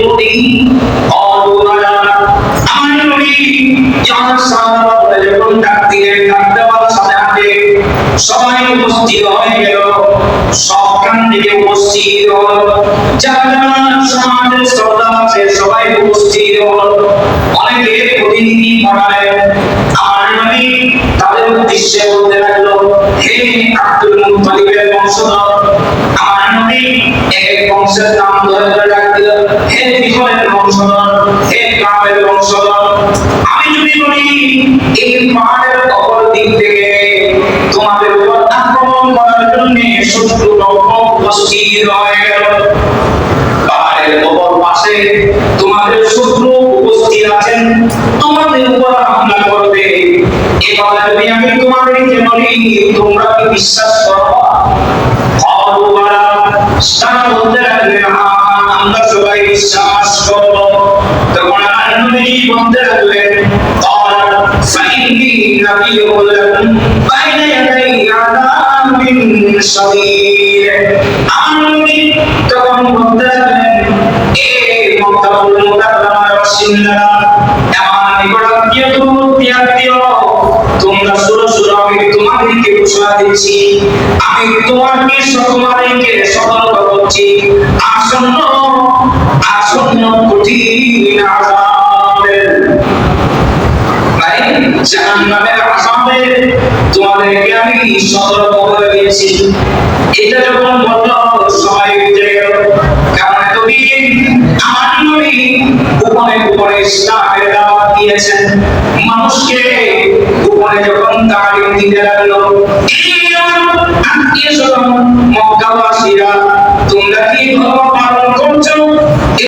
নবী আমার নবী যখন সাহাবারা যখন ডাক দিলেন, ডাক দেওয়ার সাথে সাথে সবাই উপস্থিত হয়ে গেল, সবখান থেকে উপস্থিত হল, যারা সমাজের শ্রদ্ধা আছে সবাই উপস্থিত হল। অনেকে প্রতিনিধি পাঠালেন, আমার নবী তাদের উদ্দেশ্যে বলতে লাগলো, হে আব্দুল মুত্তালিবের বংশধর। আমার নবী এক বংশের নাম ধরে ধরে ডাক দিল, হে বিহরের বংশধর, হে কাবের বংশধর। আমি যদি বলি এই পাহাড়ের অপর দিক থেকে তোমাদের উপর আক্রমণ করার জন্য শত্রু পক্ষ উপস্থিত হয়ে গেল, পাহাড়ের অপর পাশে তোমাদের শত্রু উপস্থিত আছেন, তোমাদের উপর হামলা করবে, এবার যদি আমি তোমাদেরকে বলি তোমরা কি বিশ্বাস করো? তারা বলতে লাগলেন, আমরা সবাই বিশ্বাস করব। তখন নবী বলতে লাগলেন, فإني نبي لكم بين يدي عذاب شديد। আমি তখন বলতে লাগলেন, এ মক্কাতুল মুকাররমার বাসিন্দারা, আমার নিকটাত্মীয় আত্মীয়, তোমরা শুনো শুনো, আমি তোমাদেরকে ঘোষণা দিচ্ছি, আমি তোমাদেরকে সতর্ক করছি, আসন্ন কঠিন আযাবের, জাহান্নামের আযাবে তোমাদেরকে আমি সতর্ক করে দিয়েছি। এটা যখন বলল সবাই বুঝে গেল, কারণ এতদিন আমার নবী গোপনে ইসলামের দাওয়াত দিয়েছেন, মানুষকে গোপনে যখন তালিম দিতে লাগলো, এই আত্মীয় স্বজন মক্কাবাসীরা